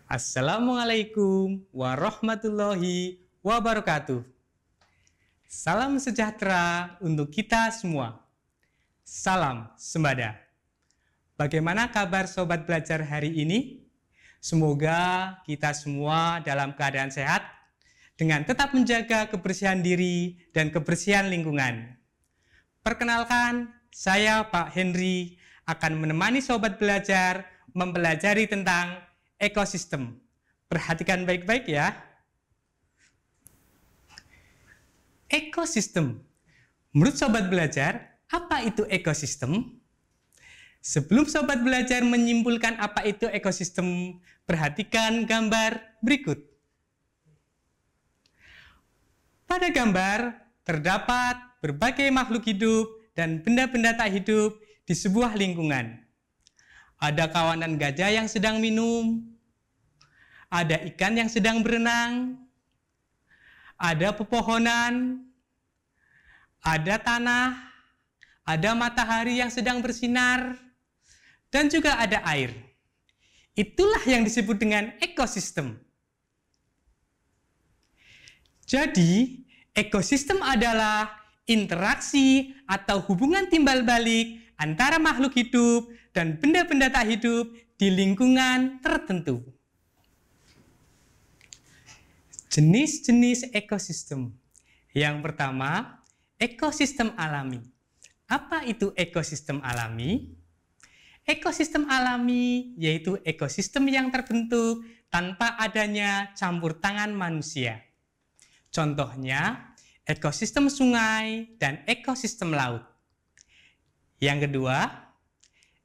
Assalamualaikum warahmatullahi wabarakatuh. Salam sejahtera untuk kita semua. Salam sembada. Bagaimana kabar sobat belajar hari ini? Semoga kita semua dalam keadaan sehat dengan tetap menjaga kebersihan diri dan kebersihan lingkungan. Perkenalkan, saya Pak Henry akan menemani sobat belajar mempelajari tentang ekosistem. Perhatikan baik-baik ya. Ekosistem. Menurut sobat belajar, apa itu ekosistem? Sebelum sobat belajar menyimpulkan apa itu ekosistem, perhatikan gambar berikut. Pada gambar terdapat berbagai makhluk hidup dan benda-benda tak hidup di sebuah lingkungan. Ada kawanan gajah yang sedang minum, ada ikan yang sedang berenang, ada pepohonan, ada tanah, ada matahari yang sedang bersinar, dan juga ada air. Itulah yang disebut dengan ekosistem. Jadi, ekosistem adalah interaksi atau hubungan timbal balik antara makhluk hidup dan benda-benda tak hidup di lingkungan tertentu. Jenis-jenis ekosistem. Yang pertama, ekosistem alami. Apa itu ekosistem alami? Ekosistem alami yaitu ekosistem yang terbentuk tanpa adanya campur tangan manusia. Contohnya, ekosistem sungai dan ekosistem laut. Yang kedua,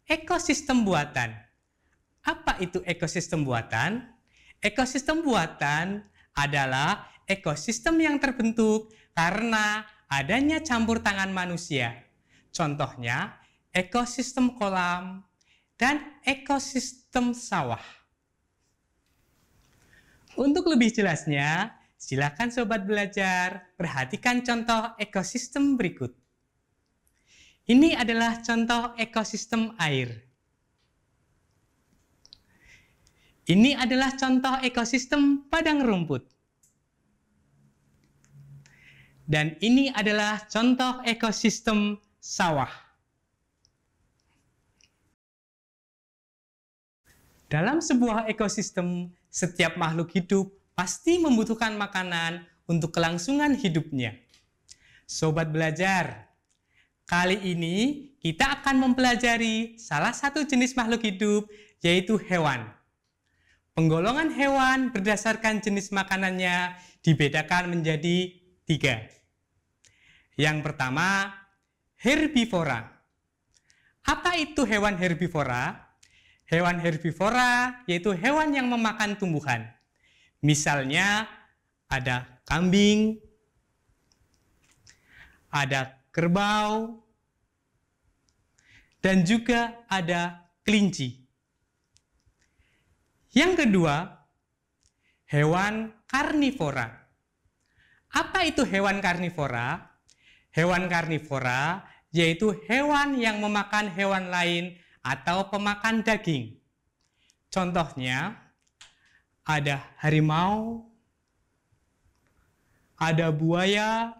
ekosistem buatan. Apa itu ekosistem buatan? Ekosistem buatan adalah ekosistem yang terbentuk karena adanya campur tangan manusia. Contohnya, ekosistem kolam dan ekosistem sawah. Untuk lebih jelasnya, silakan sobat belajar perhatikan contoh ekosistem berikut. Ini adalah contoh ekosistem air. Ini adalah contoh ekosistem padang rumput. Dan ini adalah contoh ekosistem sawah. Dalam sebuah ekosistem, setiap makhluk hidup pasti membutuhkan makanan untuk kelangsungan hidupnya. Sobat belajar, kali ini kita akan mempelajari salah satu jenis makhluk hidup, yaitu hewan. Penggolongan hewan berdasarkan jenis makanannya dibedakan menjadi 3. Yang pertama, herbivora. Apa itu hewan herbivora? Hewan herbivora yaitu hewan yang memakan tumbuhan. Misalnya ada kambing, ada kerbau, dan juga ada kelinci. Yang kedua, hewan karnivora. Apa itu hewan karnivora? Hewan karnivora yaitu hewan yang memakan hewan lain atau pemakan daging. Contohnya, ada harimau, ada buaya,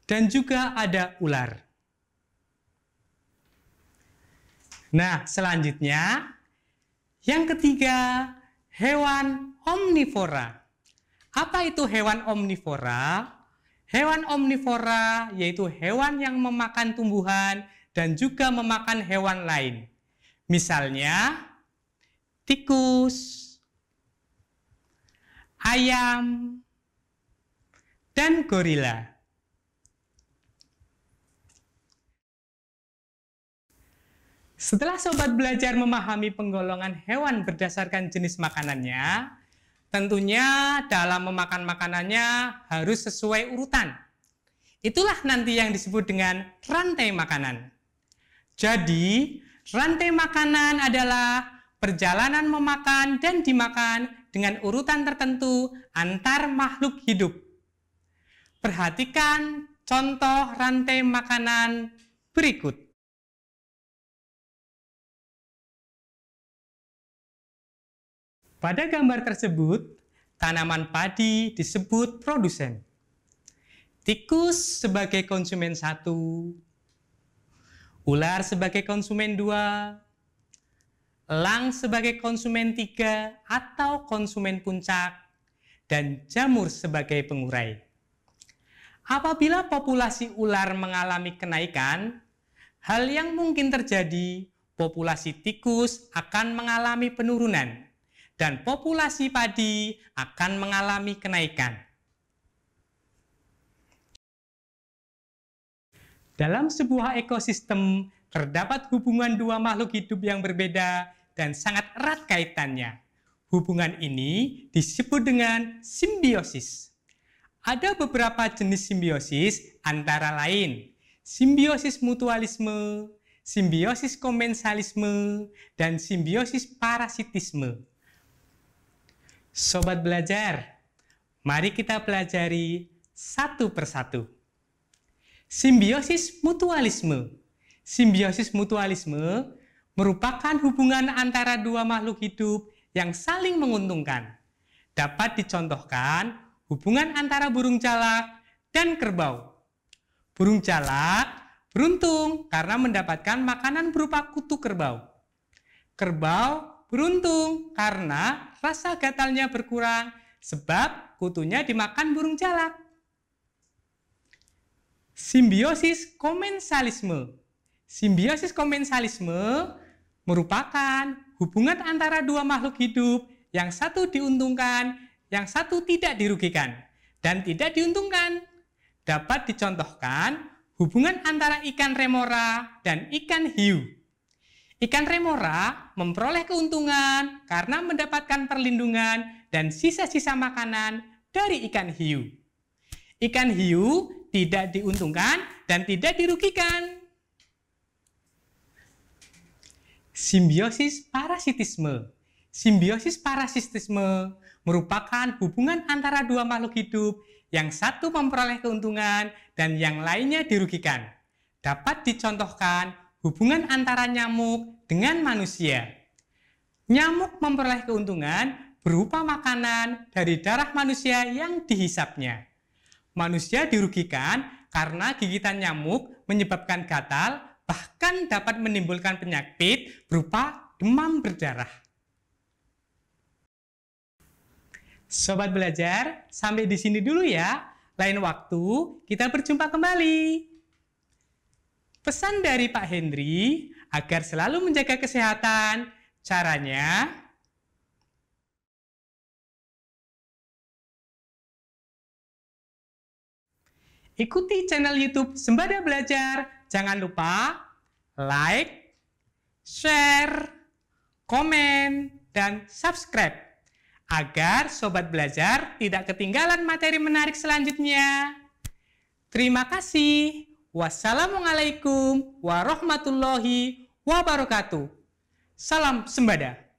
dan juga ada ular. Nah, selanjutnya, yang ketiga, hewan omnivora. Apa itu hewan omnivora? Hewan omnivora yaitu hewan yang memakan tumbuhan dan juga memakan hewan lain. Misalnya, tikus, ayam, dan gorila. Setelah sobat belajar memahami penggolongan hewan berdasarkan jenis makanannya, tentunya dalam memakan makanannya harus sesuai urutan. Itulah nanti yang disebut dengan rantai makanan. Jadi, rantai makanan adalah perjalanan memakan dan dimakan dengan urutan tertentu antar makhluk hidup. Perhatikan contoh rantai makanan berikut. Pada gambar tersebut, tanaman padi disebut produsen. Tikus sebagai konsumen 1, ular sebagai konsumen 2, elang sebagai konsumen 3 atau konsumen puncak, dan jamur sebagai pengurai. Apabila populasi ular mengalami kenaikan, hal yang mungkin terjadi, populasi tikus akan mengalami penurunan, dan populasi padi akan mengalami kenaikan. Dalam sebuah ekosistem, terdapat hubungan dua makhluk hidup yang berbeda dan sangat erat kaitannya. Hubungan ini disebut dengan simbiosis. Ada beberapa jenis simbiosis, antara lain simbiosis mutualisme, simbiosis komensalisme, dan simbiosis parasitisme. Sobat belajar, mari kita pelajari satu persatu. Simbiosis mutualisme. Simbiosis mutualisme merupakan hubungan antara dua makhluk hidup yang saling menguntungkan. Dapat dicontohkan hubungan antara burung jalak dan kerbau. Burung jalak beruntung karena mendapatkan makanan berupa kutu kerbau. Kerbau beruntung karena rasa gatalnya berkurang sebab kutunya dimakan burung jalak. Simbiosis komensalisme. Simbiosis komensalisme merupakan hubungan antara dua makhluk hidup yang satu diuntungkan, yang satu tidak dirugikan, dan tidak diuntungkan. Dapat dicontohkan hubungan antara ikan remora dan ikan hiu. Ikan remora memperoleh keuntungan karena mendapatkan perlindungan dan sisa-sisa makanan dari ikan hiu. Ikan hiu tidak diuntungkan dan tidak dirugikan. Simbiosis parasitisme. Simbiosis parasitisme merupakan hubungan antara dua makhluk hidup yang satu memperoleh keuntungan dan yang lainnya dirugikan. Dapat dicontohkan hubungan antara nyamuk dengan manusia. Nyamuk memperoleh keuntungan berupa makanan dari darah manusia yang dihisapnya. Manusia dirugikan karena gigitan nyamuk menyebabkan gatal, bahkan dapat menimbulkan penyakit berupa demam berdarah. Sobat belajar, sampai di sini dulu ya. Lain waktu kita berjumpa kembali. Pesan dari Pak Henry agar selalu menjaga kesehatan. Caranya, ikuti channel YouTube Sembada Belajar. Jangan lupa like, share, komen, dan subscribe agar sobat belajar tidak ketinggalan materi menarik selanjutnya. Terima kasih. Wassalamualaikum warahmatullahi wabarakatuh. Salam Sembada.